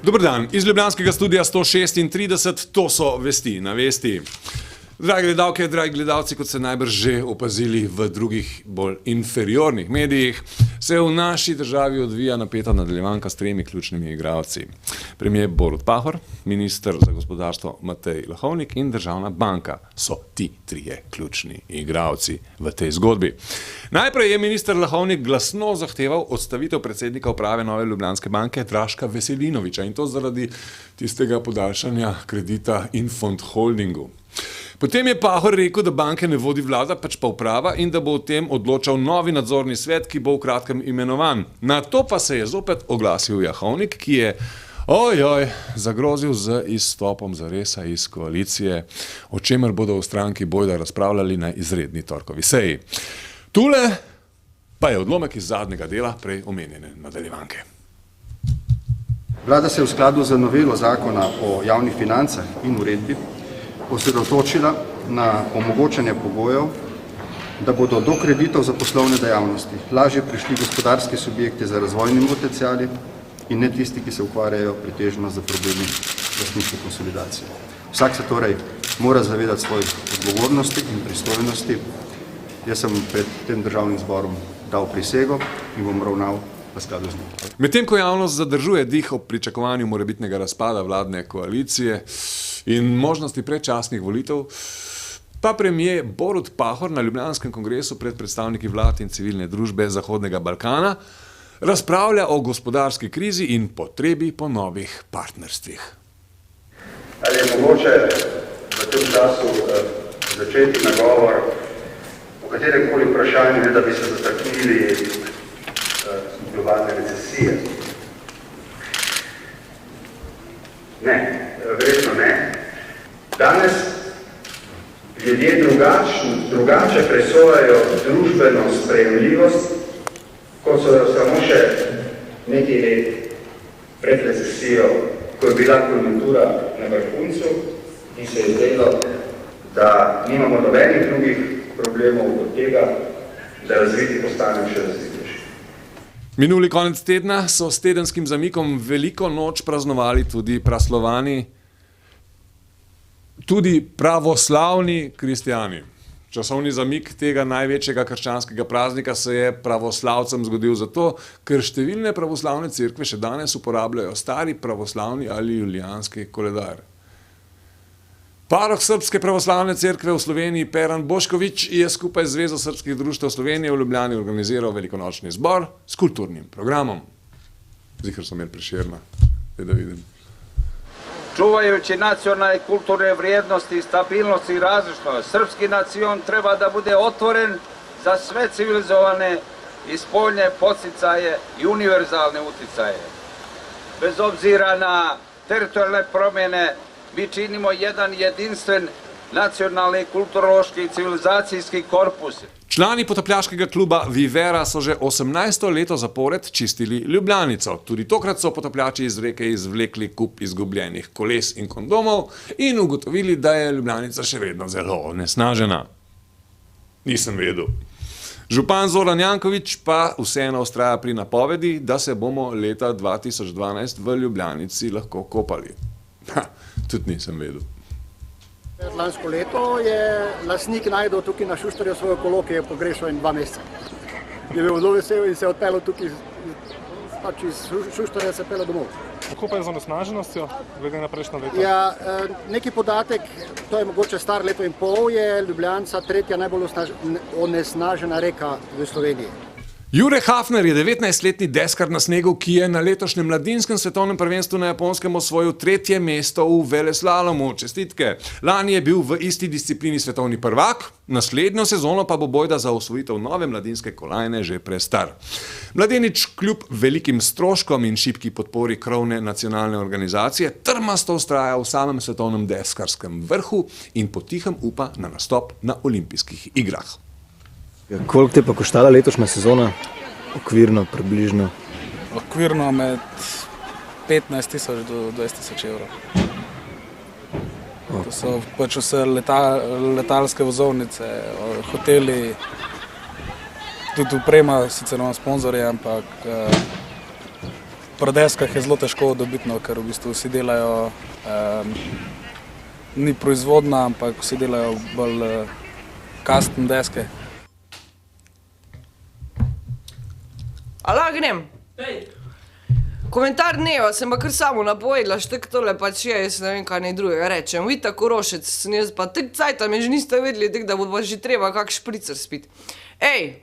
Dober dan, iz ljubljanskega studia 136, to so vesti na vesti. Dragi gledalke, dragi gledalci, kot ste najbrž že opazili v drugih, bolj inferiornih medijih, se v naši državi odvija napeta nadaljevanka s tremi ključnimi igralci. Premier Borut Pahor, minister za gospodarstvo Matej Lahovnik in državna banka so ti trije ključni igralci v tej zgodbi. Najprej je minister Lahovnik glasno zahteval odstavitev predsednika uprave Nove Ljubljanske banke Draška Veselinoviča in to zaradi tistega podaljšanja kredita Infond Holdingu. Potem je Pahor rekel, da banke ne vodi vlada, pač pa uprava in da bo o tem odločal novi nadzorni svet, ki bo v kratkem imenovan. Na to pa se je zopet oglasil Lahovnik, ki je zagrozil z izstopom Zaresa iz koalicije, o čemer bodo v stranki bojda razpravljali na izredni torkovi seji. Tule pa je odlomek iz zadnjega dela prej omenjene nadaljevanke. Vlada se je v skladu z novelo zakona o javnih financah in uredbi osredotočila na omogočanje pogojev, da bodo do kreditov za poslovne dejavnosti lažje prišli gospodarski subjekti za razvojnimi potenciali in ne tisti, ki se ukvarjajo pretežno z problemi lastniške konsolidacije. Vsak se torej mora zavedati svojih odgovornosti in pristojnosti. Jaz sem pred tem državnim zborom dal prisego in bom ravnal v skladu z njim. Medtem ko javnost zadržuje dih ob pričakovanju morebitnega razpada vladne koalicije in možnosti predčasnih volitev, pa premier Borut Pahor na Ljubljanskem kongresu pred predstavniki vlad in civilne družbe Zahodnega Balkana razpravlja o gospodarski krizi in potrebi po novih partnerstvih. Ali je mogoče v tem času začeti nagovor o kateremkoli vprašanju, ne da bi se zataknili globalne recesije? Ne, verjetno ne. Danes ljudje drugače presojajo družbeno sprejemljivost, kot so samo še nekaj let pred recesijo, ko je bila konjunktura na vrhuncu in se je zdelo, da nimamo nobenih drugih problemov od tega, da razviti postanejo še razvitejši. Minuli konec tedna so s tedenskim zamikom veliko noč praznovali tudi praslovani, tudi pravoslavni kristjani. Časovni zamik tega največjega krščanskega praznika se je pravoslavcem zgodil zato, ker številne pravoslavne cerkve še danes uporabljajo stari pravoslavni ali julijanski koledar. Paroh Srpske pravoslavne cerkve v Sloveniji Peran Bošković je skupaj z Zvezo srpskih društev Slovenije v Ljubljani organiziral velikonočni zbor s kulturnim programom. Zihar so imeli Prešerna, da vidim. Čuvajući nacionalne kulturne vrijednosti, stabilnost i različitost, srpski nacion treba da bude otvoren za sve civilizovane i spoljne podsticaje i univerzalne uticaje. Bez obzira na teritorijalne promjene, mi činimo jedan jedinstven nacionalni, kulturološki i civilizacijski korpus. Člani potapljaškega kluba Vivera so že 18. leto zapored čistili Ljubljanico. Tudi tokrat so potapljači iz reke izvlekli kup izgubljenih koles in kondomov in ugotovili, da je Ljubljanica še vedno zelo onesnažena. Nisem vedel. Župan Zoran Janković pa vseeno vztraja pri napovedi, da se bomo leta 2012 v Ljubljanici lahko kopali. Tudi nisem vedel. Lansko leto je lastnik najdel tukaj na Šuštarju svojo kolo, ki je pogrešal 2 meseca. Je bil zelo vesel in se je odpeljal tukaj, pač iz Šuštarja se pelje domov. Kako pa je z onesnaženostjo, glede na prejšnjo leto? Ja, neki podatek, to je mogoče star leto in pol, je Ljubljanca 3. najbolj onesnažena reka v Sloveniji. Jure Hafner je 19-letni deskar na snegu, ki je na letošnjem mladinskem svetovnem prvenstvu na Japonskem osvojil 3. mesto v veleslalomu. Čestitke. Lani je bil v isti disciplini svetovni prvak, naslednjo sezono pa bo bojda za osvojitev nove mladinske kolajne že prestar. Mladenič kljub velikim stroškom in šibki podpori krovne nacionalne organizacije trmasto vztraja v samem svetovnem deskarskem vrhu in potihem upa na nastop na olimpijskih igrah. Koliko te pa koštala letošnja sezona? Okvirno, približno? Okvirno med 15.000 do 20.000 evrov. To so pač vse letalske vozovnice, hoteli, tudi uprema, sicer imamo sponzorje, ampak pri deskah je zelo težko dobitno, ker v bistvu vsi delajo, ni proizvodna, ampak vsi delajo bolj custom deske. Ala grem? Komentar dneva, sem pa kar samo napovedala, štek tole pač je, jaz ne vem, kaj ne drugega rečem. Vita Korošec, sem jaz pa tek cajta, me že niste vedeli, tek da bo pa že treba kak špricer spiti. Ej,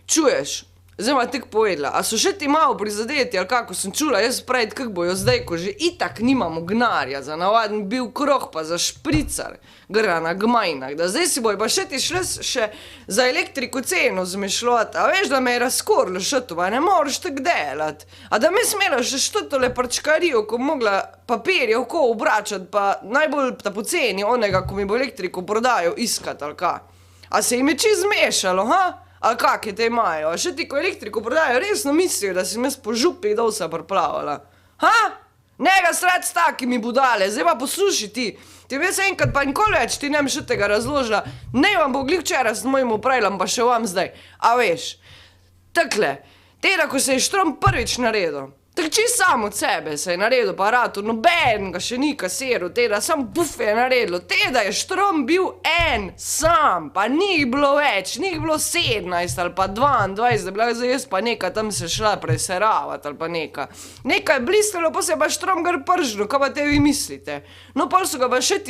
čuješ, zdaj ma tek povedala, a so še ti malo prizadeti, ali kako sem čula, jaz praviti, kak bojo zdaj, ko že itak nimamo gnarja za navaden bil kroh, pa za špricar, gre na gmajnah, da zdaj si bojo pa še ti šle še za elektriko ceno zmešljati, a veš, da me je razkorilo še to, pa ne moreš tak delati, a da mi smela še što tole prčkarijo, ko mogla papirje oko obračati, pa najbolj ta poceni onega, ko mi bo elektriko prodajo, iskat ali ka. A se jim je čist zmešalo, ha? Ali kak je te imajo? A še ti, ko elektriko prodajo, resno mislijo, da sem jaz po župi dol se priplavala. Ha? Nega sred s takimi budale, zdaj pa posluši ti. Ti veš enkrat, pa nikoli več ti nem še tega razložila. Ne vam bo glih včeraj s mojim upravljam, pa še vam zdaj. A veš, takle, teda, ko se je štrom prvič naredil, tak čist sam od sebe se je naredil aparatu, noben ga še ni kasiral, teda sam puf je naredilo, teda je štrom bil en sam, pa ni jih bilo več, ni jih bilo 17 ali pa 22, da bila zdaj jaz pa neka tam se šla preseravati ali pa neka. Nekaj je blistalo, pa se je pa štrom gar pržno, kaj pa te vi mislite? No, pol so ga pa še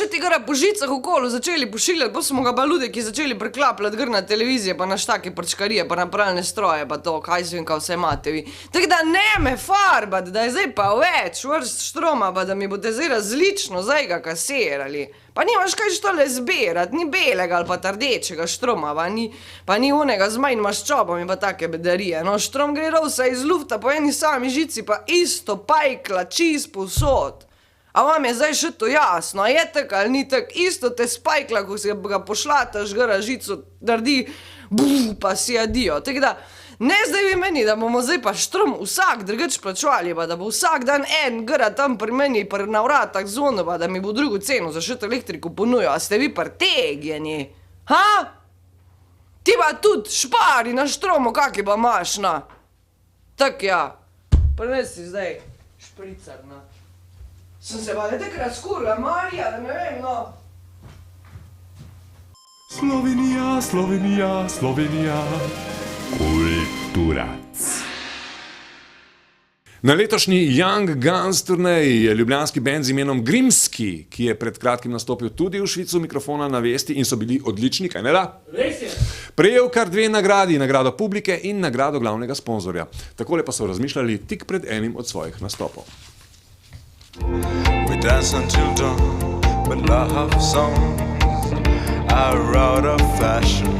ti gara po žicah okolo začeli pošiljati, pa smo ga pa ljudeki začeli preklapljati gr na televizije, pa naš take prčkarije, pa na pralne stroje, pa to, kaj se vem, kaj vse imate vi. Tako da ne me farbati, da je zdaj pa več vrst štroma, pa da mi boste zdaj različno zdaj ga kasirali. Pa nimaš kaj štole zbirati, ni belega ali pa rdečega štroma, pa ni onega z manj maščobami, pa take bedarije. No, štrom gre rovsa iz lufta po eni sami žici, pa isto pajkla, čist povsod. A vam je zdaj še to jasno, a je tak ali ni tak, isto te spajkla, ko si ga pošlataš gara žico, naredi, pa si adijo. Tako da, ne zdaj vi meni, da bomo zdaj pa štrom vsak drugač plačevali, pa da bo vsak dan en gara tam pri meni na vratah zvono, pa da mi bo drugo ceno za šet elektriko ponujo, a ste vi pretegjeni? Ha? Ti pa tudi špari na štromu, kak je pa imaš, na? Tak ja, prinesi zdaj špricar, na. Sem se pa ne takrat skurila, Marija, da ne vem, no. Slovenija, Slovenija, Slovenija, kulturac. Na letošnji Young Guns turneji je ljubljanski band z imenom Grimski, ki je pred kratkim nastopil tudi v Švicu, mikrofona na vesti in so bili odlični, kaj ne da? Res je. Prejel kar 2 nagradi, nagrado publike in nagrado glavnega sponzorja. Takole pa so razmišljali tik pred enim od svojih nastopov. We dance until dawn, but love songs are out of fashion.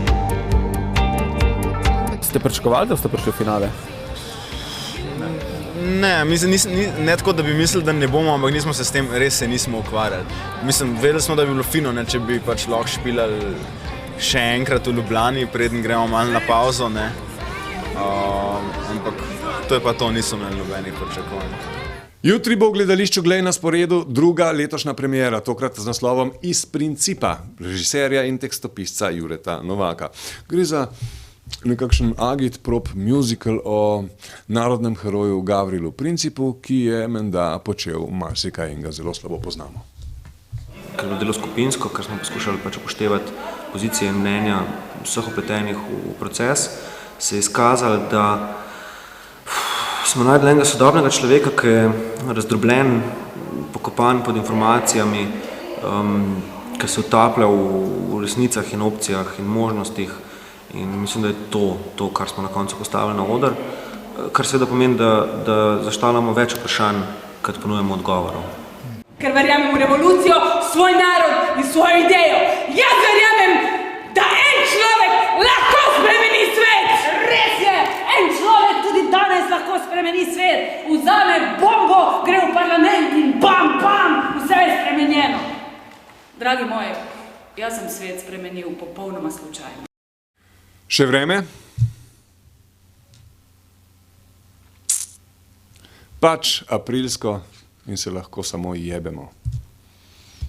Ste pričakovali, da ste prišli v finale? Ne, mislim, ne tako, da bi mislili, da ne bomo, ampak nismo se s tem, res se nismo ukvarjali. Mislim, vedeli smo, da bi bilo fino, ne, če bi pač lahko špilali še enkrat v Ljubljani, preden gremo malo na pauzo, ne. Ampak to je pa to, niso imeli nobenih pričakovanj. Jutri bo v gledališču Glej na sporedu druga letošnja premiera, tokrat z naslovom Iz principa, režiserja in tekstopisca Jureta Novaka. Gre za nekakšen agitprop musical o narodnem heroju Gavrilu Principu, ki je menda počel marsikaj in ga zelo slabo poznamo. Ker je bilo delo skupinsko, ker smo poskušali pač upoštevati pozicije in mnenja vseh upletenih v proces, se je izkazalo, da smo najdli enega sodobnega človeka, ki je razdrobljen, pokopan pod informacijami, ki se utaplja v resnicah in opcijah in možnostih. In mislim, da je to, kar smo na koncu postavili na oder, kar seveda pomeni, da zastavljamo več vprašanj, kot ponujemo odgovorov. Ker verjamem v revolucijo, svoj narod in svojo idejo. Jaz verjamem, da en človek lahko spremeni svet. Res je, en človek tudi danes lahko spremeni svet. Vzame bombo, gre v parlament in bam, bam, vse je spremenjeno. Dragi moji, jaz sem svet spremenil popolnoma slučajno. Še vreme? Pač aprilsko in se lahko samo jebemo.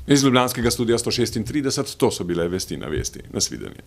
Iz ljubljanskega studia 136, to so bile vesti na vesti. Nasvidenje.